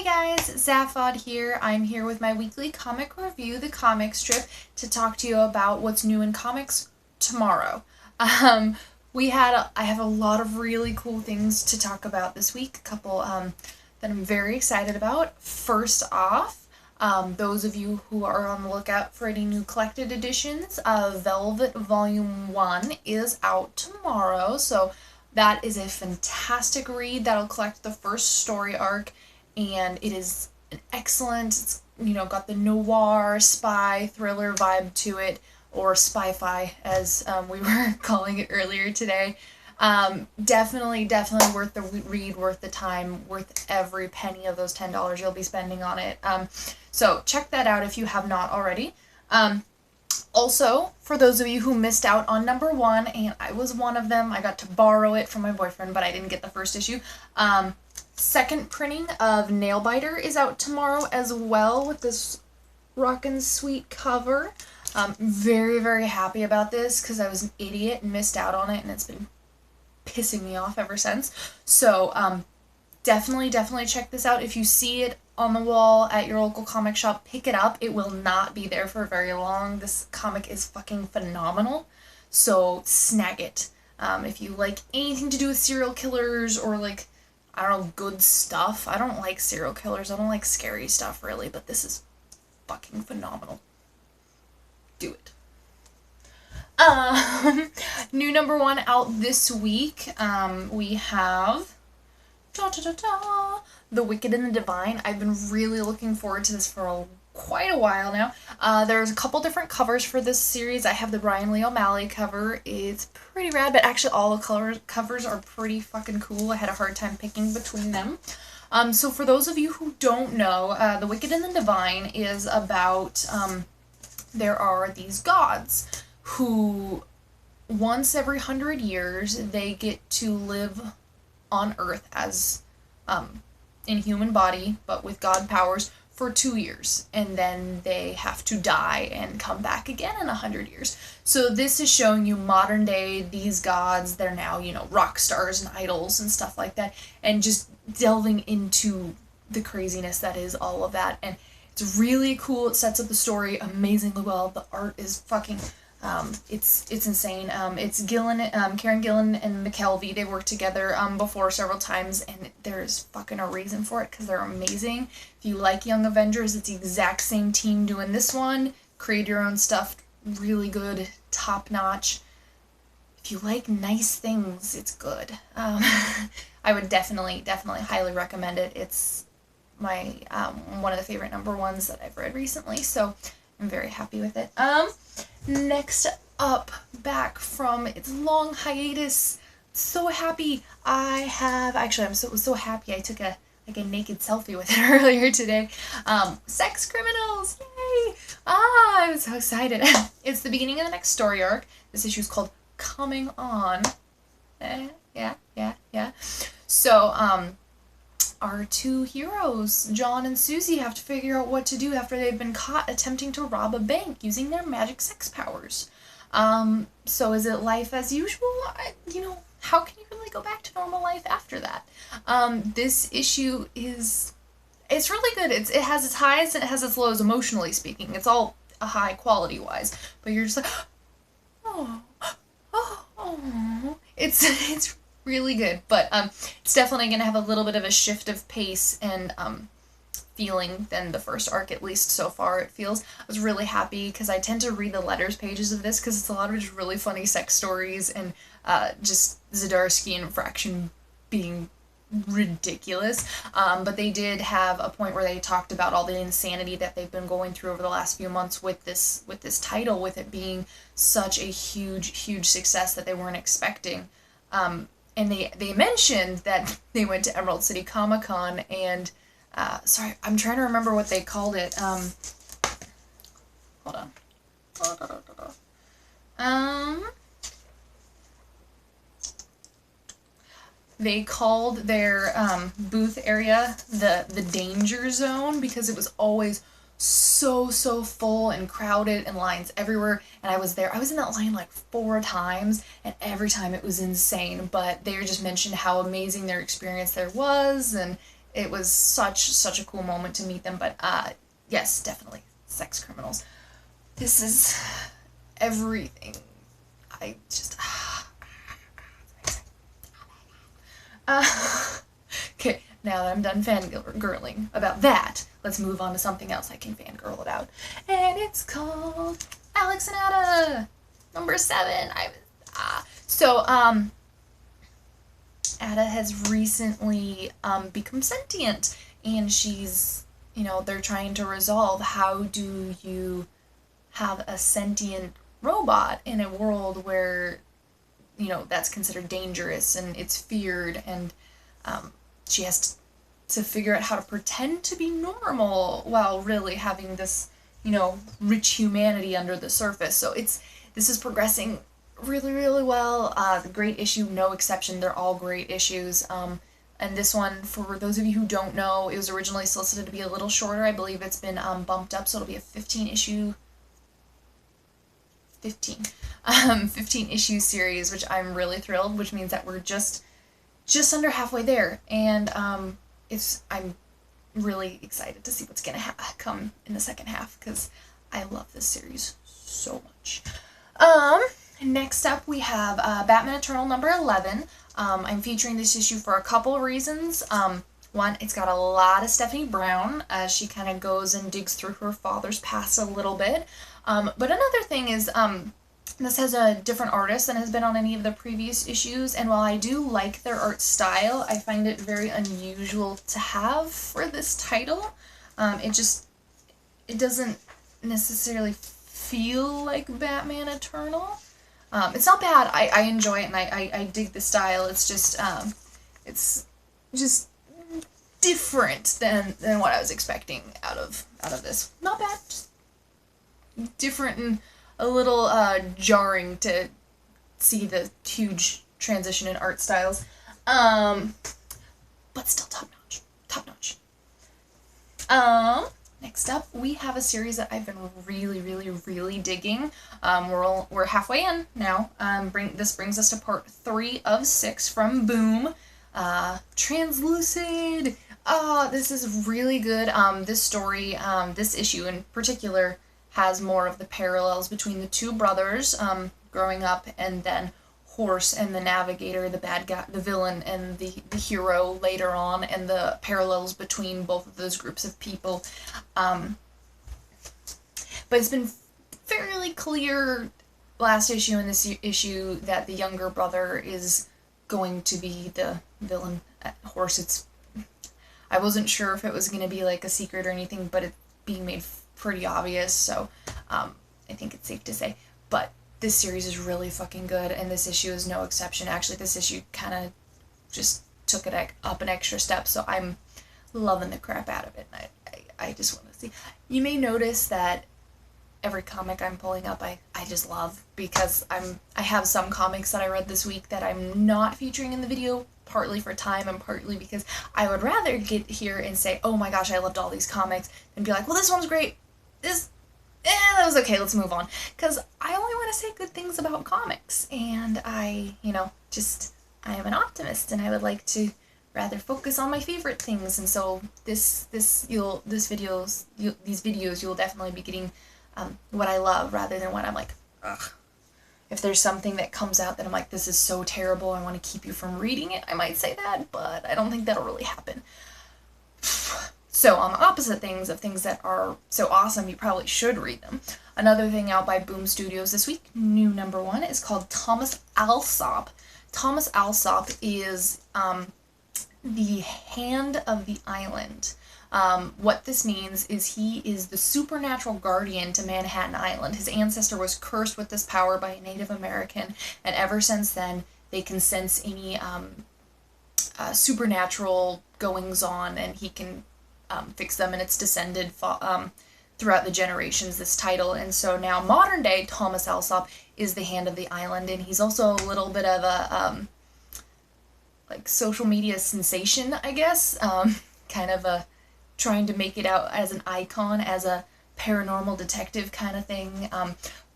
guys, Zaphod here. I'm here with my weekly comic review, the comic strip, to talk to you about what's new in comics tomorrow. I have a lot of really cool things to talk about this week, a couple that I'm very excited about. First off, those of you who are on the lookout for any new collected editions, Velvet Volume 1 is out tomorrow, so that is a fantastic read that'll collect the first story arc, and it is an excellent, it's, got the noir, spy, thriller vibe to it, or spy-fi, as we were calling it earlier today. Definitely worth the read, worth the time, worth every penny of those $10 you'll be spending on it. So check that out if you have not already. Also, for those of you who missed out on number 1, and I was one of them, I got to borrow it from my boyfriend, but I didn't get the first issue. Second printing of Nailbiter is out tomorrow as well, with this rockin' sweet cover. Very, very happy about this because I was an idiot and missed out on it, and it's been pissing me off ever since. So definitely check this out. If you see it on the wall at your local comic shop, pick it up. It will not be there for very long. This comic is fucking phenomenal, so snag it. If you like anything to do with serial killers or good stuff. I don't like serial killers. I don't like scary stuff really, but this is fucking phenomenal. Do it. New number 1 out this week. We have The Wicked and the Divine. I've been really looking forward to this for quite a while now. There's a couple different covers for this series. I have the Brian Lee O'Malley cover. It's pretty rad, but actually all the covers are pretty fucking cool. I had a hard time picking between them. So for those of you who don't know, The Wicked and the Divine is about, there are these gods who once every 100 years they get to live on Earth as in human body, but with god powers, for 2 years, and then they have to die and come back again in 100 years. So this is showing you modern day, these gods, they're now, rock stars and idols and stuff like that, and just delving into the craziness that is all of that. And it's really cool. It sets up the story amazingly well. The art is fucking it's insane. It's Karen Gillan and McKelvey. They worked together before several times, and there's fucking a reason for it because they're amazing. If you like Young Avengers, it's the exact same team doing this one. Create your own stuff, really good, top notch. If you like nice things, it's good. I would definitely highly recommend it. It's my one of the favorite number 1s that I've read recently, so I'm very happy with it. Next up, back from its long hiatus, so happy I'm so happy I took a naked selfie with it earlier today. Sex Criminals, yay! I'm so excited. It's the beginning of the next story arc. This issue is called Coming On. Yeah. So, our 2 heroes, John and Susie, have to figure out what to do after they've been caught attempting to rob a bank using their magic sex powers. So is it life as usual? How can you really go back to normal life after that? This issue it's really good. It has its highs and it has its lows emotionally speaking. It's all a high quality wise, but you're just like, oh. It's really good, but it's definitely going to have a little bit of a shift of pace and feeling than the first arc, at least so far it feels. I was really happy because I tend to read the letters pages of this because it's a lot of just really funny sex stories and just Zdarsky and Fraction being ridiculous, but they did have a point where they talked about all the insanity that they've been going through over the last few months with this title, with it being such a huge success that they weren't expecting. And they mentioned that they went to Emerald City Comic Con and, sorry, I'm trying to remember what they called it. Hold on. They called their booth area the danger zone because it was always so full and crowded and lines everywhere, and I was there. I was in that line like 4 times, and every time it was insane, but they just mentioned how amazing their experience there was, and it was such a cool moment to meet them. But yes, definitely sex criminals. This is everything. I just okay, now that I'm done fangirling about that, let's move on to something else I can fangirl about. And it's called Alex and Ada, number 7. Ada has recently become sentient, and she's, they're trying to resolve how do you have a sentient robot in a world where, that's considered dangerous and it's feared, and she has to figure out how to pretend to be normal while really having this, rich humanity under the surface. So this is progressing really well. The great issue, no exception. They're all great issues. And this one, for those of you who don't know, it was originally solicited to be a little shorter. I believe it's been bumped up, so it'll be a 15 issue series, which I'm really thrilled, which means that we're just under halfway there, and I'm really excited to see what's gonna come in the second half, because I love this series so much. Next up we have Batman Eternal number 11. I'm featuring this issue for a couple reasons. One, it's got a lot of Stephanie Brown as she kind of goes and digs through her father's past a little bit. But another thing is, this has a different artist than has been on any of the previous issues, and while I do like their art style, I find it very unusual to have for this title. It doesn't necessarily feel like Batman Eternal. It's not bad. I enjoy it, and I dig the style. It's just different than what I was expecting out of this. Not bad. Just different and a little jarring to see the huge transition in art styles. But still top notch. Next up, we have a series that I've been really digging. We're halfway in now. This brings us to part 3 of 6 from Boom. Translucid. This is really good. This story, this issue in particular, has more of the parallels between the two brothers growing up, and then Horse and the Navigator, the bad guy, the villain, and the hero later on, and the parallels between both of those groups of people. But it's been fairly clear last issue and this issue that the younger brother is going to be the villain. Horse, I wasn't sure if it was going to be like a secret or anything, but it's being made pretty obvious, so I think it's safe to say. But this series is really fucking good, and this issue is no exception. Actually, this issue kind of just took it up an extra step, so I'm loving the crap out of it, and I just want to see. You may notice that every comic I'm pulling up I just love, because I have some comics that I read this week that I'm not featuring in the video, partly for time and partly because I would rather get here and say, oh my gosh, I loved all these comics, and be like, well, this one's great, that was okay, let's move on. Because I only want to say good things about comics, and I am an optimist, and I would like to rather focus on my favorite things, and so these videos you'll definitely be getting what I love rather than what I'm like, ugh. If there's something that comes out that I'm like, this is so terrible, I want to keep you from reading it, I might say that, but I don't think that'll really happen. So on the opposite things that are so awesome, you probably should read them. Another thing out by Boom Studios this week, new number 1, is called Thomas Alsop. Thomas Alsop is the Hand of the Island. What this means is he is the supernatural guardian to Manhattan Island. His ancestor was cursed with this power by a Native American, and ever since then they can sense any supernatural goings-on, and he can fix them, and it's descended throughout the generations, this title. And so now modern day Thomas Alsop is the Hand of the Island, and he's also a little bit of a like social media sensation, I guess, kind of a trying to make it out as an icon, as a paranormal detective kind of thing,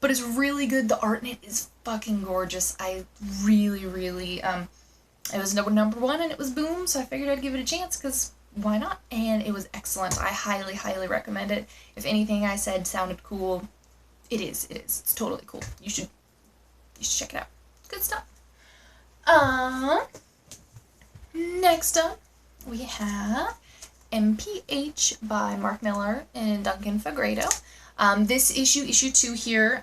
but it's really good. The art in it is fucking gorgeous. I really it was number 1 and it was Boom, so I figured I'd give it a chance, because why not? And it was excellent. I highly, highly recommend it. If anything I said sounded cool, it is. It's totally cool. You should check it out. Good stuff. Next up, we have MPH by Mark Miller and Duncan Fegredo. This issue 2 here,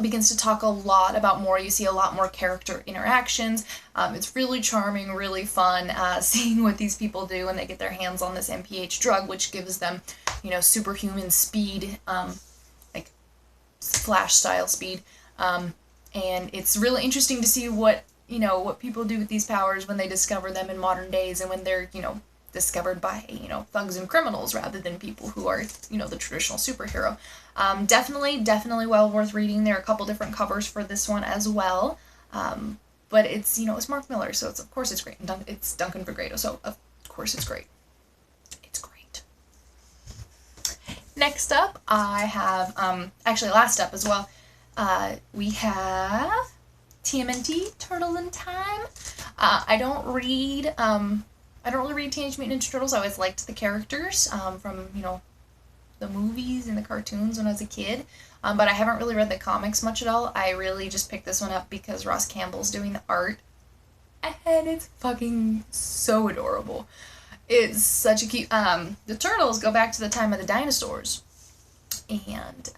begins to talk a lot about more. You see a lot more character interactions. It's really charming, really fun seeing what these people do when they get their hands on this MPH drug, which gives them, superhuman speed, like Flash style speed. And it's really interesting to see what people do with these powers when they discover them in modern days, and when they're, discovered by, thugs and criminals rather than people who are, the traditional superhero. Definitely well worth reading. There are a couple different covers for this one as well. But it's, it's Mark Miller, so of course it's great. It's Duncan Fegredo, so of course it's great. It's great. Next up, I have, actually last up as well, we have TMNT, Turtle in Time. I don't really read Teenage Mutant Ninja Turtles. I always liked the characters from, the movies and the cartoons when I was a kid. But I haven't really read the comics much at all. I really just picked this one up because Ross Campbell's doing the art. And it's fucking so adorable. It's such a cute... the turtles go back to the time of the dinosaurs. And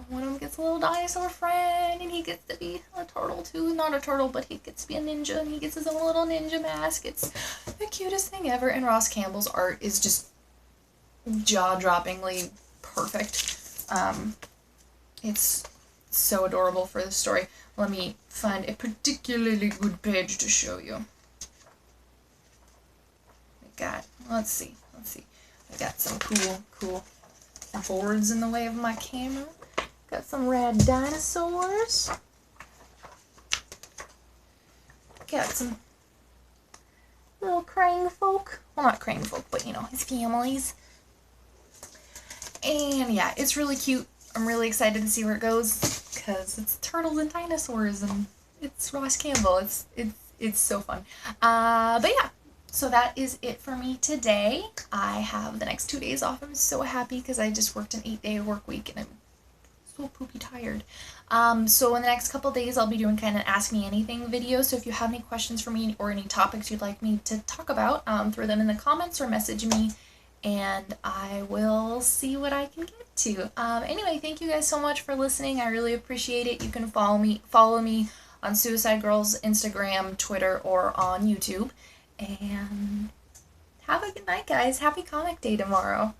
one of them gets a little dinosaur friend, and he gets to be a turtle too. Not a turtle, but he gets to be a ninja, and he gets his own little ninja mask. It's the cutest thing ever, and Ross Campbell's art is just jaw-droppingly perfect. It's so adorable for the story. Let me find a particularly good page to show you. Let's see. I got some cool boards in the way of my camera. Got some rad dinosaurs. Got some little crane folk. Well, not crane folk, but his families. And yeah, it's really cute. I'm really excited to see where it goes because it's turtles and dinosaurs and it's Ross Campbell. It's so fun. But yeah. So that is it for me today. I have the next 2 days off. I'm so happy because I just worked an 8-day work week and I'm so poopy tired. So in the next couple days, I'll be doing kind of Ask Me Anything videos. So if you have any questions for me or any topics you'd like me to talk about, throw them in the comments or message me and I will see what I can get to. Anyway, thank you guys so much for listening. I really appreciate it. You can follow me on Suicide Girls Instagram, Twitter, or on YouTube. And have a good night, guys. Happy Comic Day tomorrow.